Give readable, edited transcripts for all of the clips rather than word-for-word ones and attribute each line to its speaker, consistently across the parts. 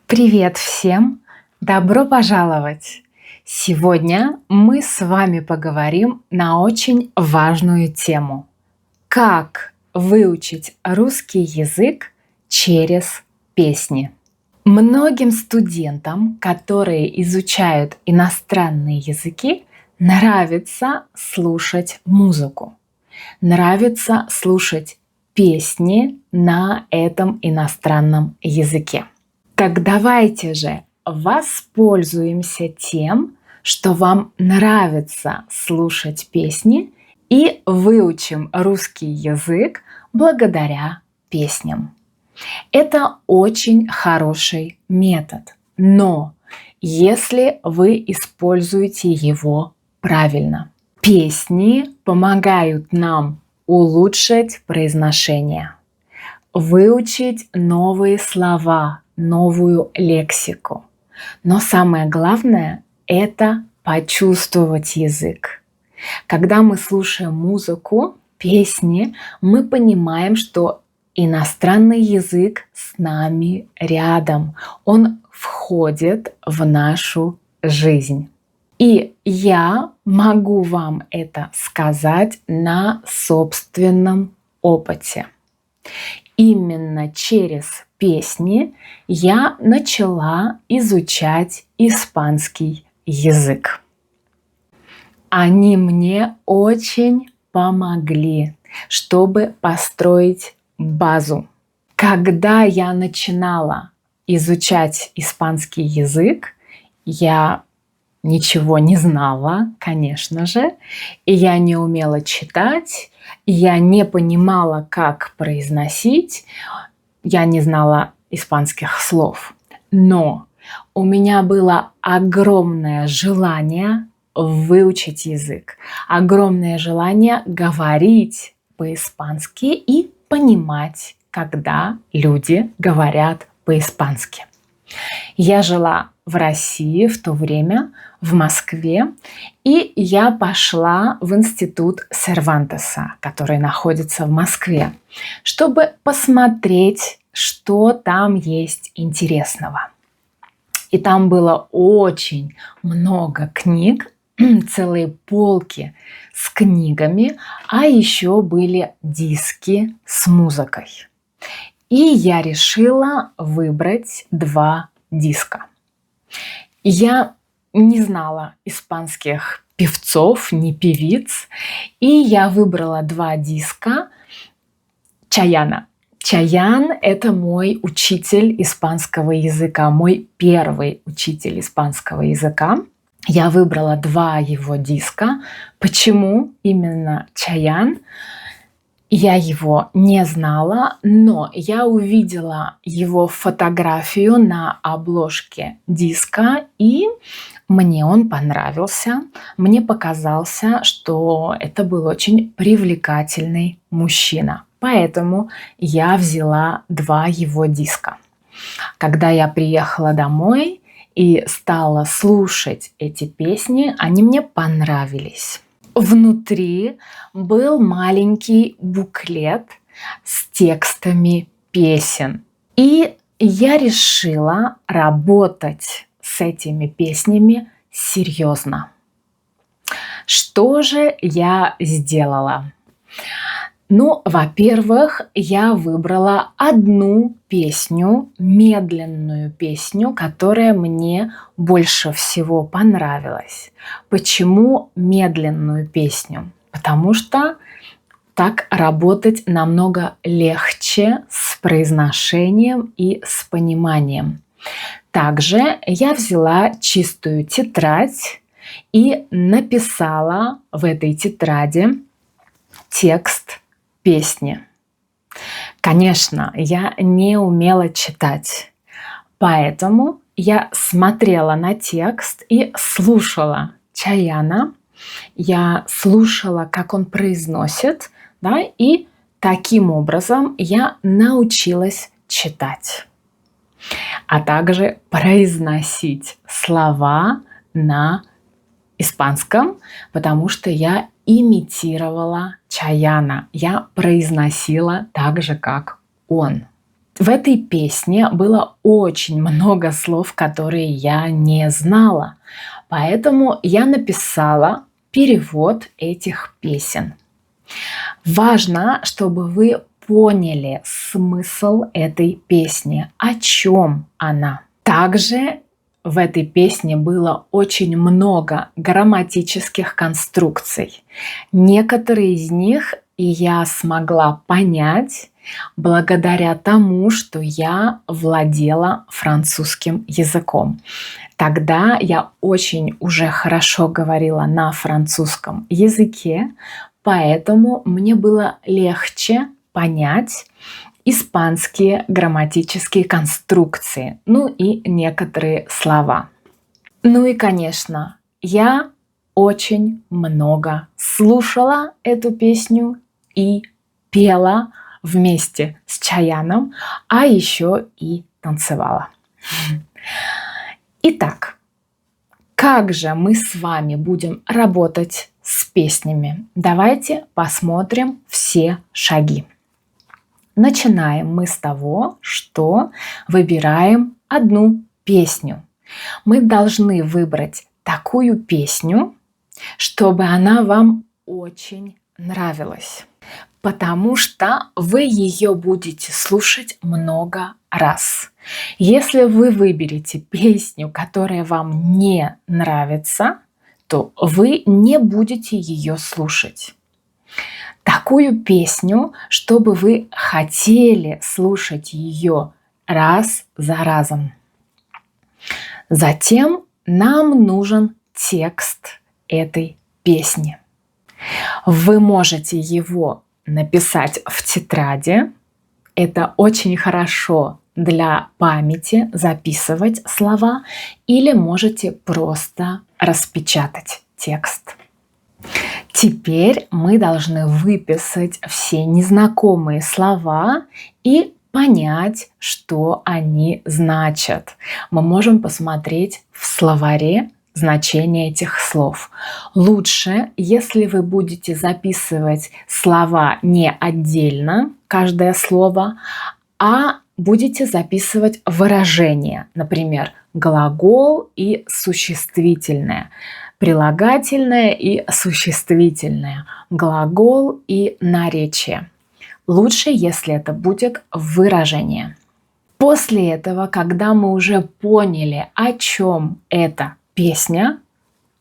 Speaker 1: Привет всем! Добро пожаловать! Сегодня мы с вами поговорим на очень важную тему. Как выучить русский язык через песни? Многим студентам, которые изучают иностранные языки, нравится слушать музыку, нравится слушать песни на этом иностранном языке. Так давайте же воспользуемся тем, что вам нравится слушать песни, и выучим русский язык благодаря песням. Это очень хороший метод, но если вы используете его правильно. Песни помогают нам улучшить произношение, выучить новые слова, новую лексику. Но самое главное – это почувствовать язык. Когда мы слушаем музыку, песни, мы понимаем, что иностранный язык с нами рядом. Он входит в нашу жизнь. И я могу вам это сказать на собственном опыте. Именно через песни я начала изучать испанский язык. Они мне очень помогли, чтобы построить базу. Когда я начинала изучать испанский язык, я ничего не знала, конечно же, и я не умела читать, и я не понимала, как произносить, я не знала испанских слов. Но у меня было огромное желание выучить язык, огромное желание говорить по-испански и понимать, когда люди говорят по-испански. Я жила в России в то время, в Москве, и я пошла в институт Сервантеса, который находится в Москве, чтобы посмотреть, что там есть интересного. И там было очень много книг, целые полки с книгами, а еще были диски с музыкой. И я решила выбрать 2 диска. Я не знала испанских певцов, ни певиц, и я выбрала 2 диска Чаяна. Чаян – это мой учитель испанского языка, мой первый учитель испанского языка. Я выбрала 2 его диска. Почему именно Чаян? Я его не знала, но я увидела его фотографию на обложке диска, и мне он понравился. Мне показался, что это был очень привлекательный мужчина. Поэтому я взяла 2 его диска. Когда я приехала домой и стала слушать эти песни, они мне понравились. Внутри был маленький буклет с текстами песен. И я решила работать с этими песнями серьезно. Что же я сделала? Ну, во-первых, я выбрала одну песню, медленную песню, которая мне больше всего понравилась. Почему медленную песню? Потому что так работать намного легче с произношением и с пониманием. Также я взяла чистую тетрадь и написала в этой тетради текст песни. Конечно, я не умела читать, поэтому я смотрела на текст и слушала Чаяна. Я слушала, как он произносит, да, и таким образом я научилась читать, а также произносить слова на испанском, потому что я имитировала Чаяна. Я произносила так же, как он. В этой песне было очень много слов, которые я не знала, поэтому я написала перевод этих песен. Важно, чтобы вы поняли смысл этой песни, о чем она. Также в этой песне было очень много грамматических конструкций. Некоторые из них я смогла понять благодаря тому, что я владела французским языком. Тогда я очень уже хорошо говорила на французском языке, поэтому мне было легче понять испанские грамматические конструкции, ну и некоторые слова. Ну и, конечно, я очень много слушала эту песню и пела вместе с Чаяном, а еще и танцевала. Итак, как же мы с вами будем работать с песнями? Давайте посмотрим все шаги. Начинаем мы с того, что выбираем одну песню. Мы должны выбрать такую песню, чтобы она вам очень нравилась, потому что вы ее будете слушать много раз. Если вы выберете песню, которая вам не нравится, то вы не будете ее слушать. Такую песню, чтобы вы хотели слушать ее раз за разом. Затем нам нужен текст этой песни. Вы можете его написать в тетради. Это очень хорошо для памяти записывать слова, или можете просто распечатать текст. Теперь мы должны выписать все незнакомые слова и понять, что они значат. Мы можем посмотреть в словаре значение этих слов. Лучше, если вы будете записывать слова не отдельно, каждое слово, а будете записывать выражения, например, глагол и существительное, прилагательное и существительное, глагол и наречие. Лучше, если это будет выражение. После этого, когда мы уже поняли, о чем эта песня,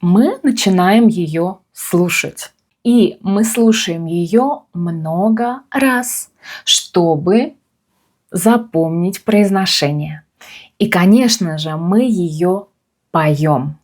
Speaker 1: мы начинаем ее слушать. И мы слушаем ее много раз, чтобы запомнить произношение. И, конечно же, мы ее поем.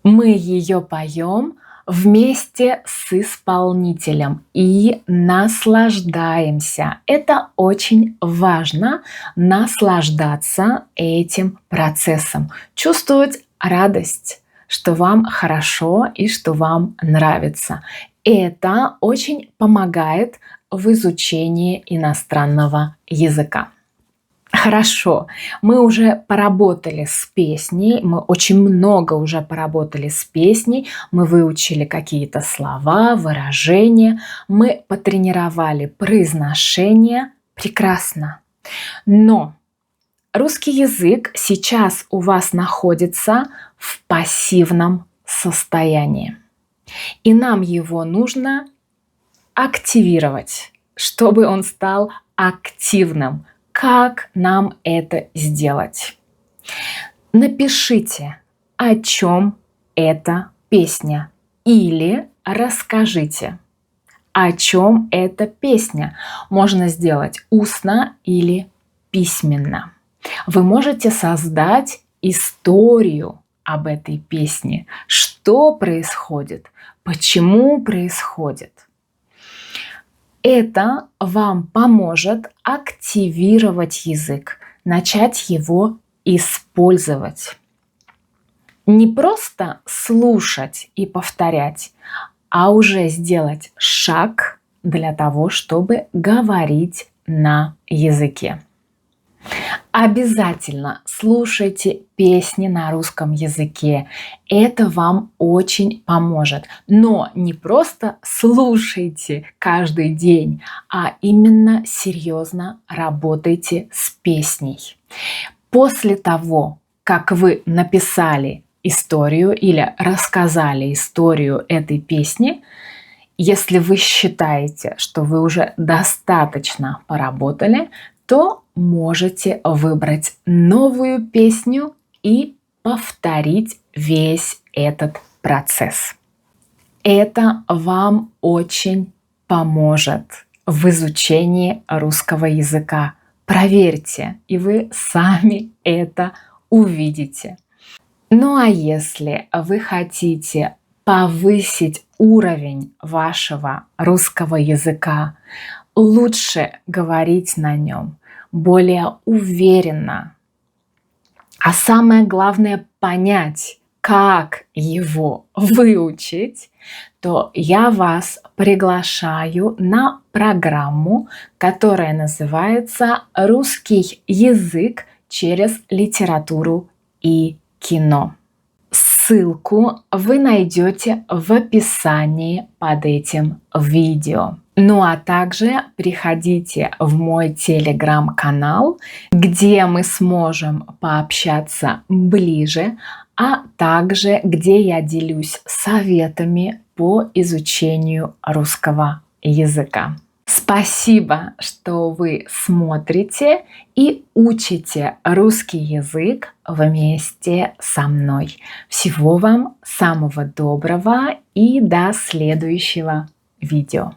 Speaker 1: Мы ее поем вместе с исполнителем и наслаждаемся. Это очень важно, наслаждаться этим процессом, чувствовать радость, что вам хорошо и что вам нравится. Это очень помогает в изучении иностранного языка. Хорошо, мы уже поработали с песней, мы очень много уже поработали с песней, мы выучили какие-то слова, выражения, мы потренировали произношение. Прекрасно. Но русский язык сейчас у вас находится в пассивном состоянии, и нам его нужно активировать, чтобы он стал активным. Как нам это сделать? Напишите, о чем эта песня, или расскажите, о чем эта песня. Можно сделать устно или письменно. Вы можете создать историю об этой песне. Что происходит? Почему происходит? Это вам поможет активировать язык, начать его использовать. Не просто слушать и повторять, а уже сделать шаг для того, чтобы говорить на языке. Обязательно слушайте песни на русском языке. Это вам очень поможет. Но не просто слушайте каждый день, а именно серьезно работайте с песней. После того, как вы написали историю или рассказали историю этой песни, если вы считаете, что вы уже достаточно поработали, то можете выбрать новую песню и повторить весь этот процесс. Это вам очень поможет в изучении русского языка. Проверьте, и вы сами это увидите. Ну а если вы хотите повысить уровень вашего русского языка, лучше говорить на нем более уверенно, а самое главное понять, как его выучить, то я вас приглашаю на программу, которая называется «Русский язык через литературу и кино». Ссылку вы найдете в описании под этим видео. Ну а также приходите в мой телеграм-канал, где мы сможем пообщаться ближе, а также где я делюсь советами по изучению русского языка. Спасибо, что вы смотрите и учите русский язык вместе со мной. Всего вам самого доброго и до следующего видео.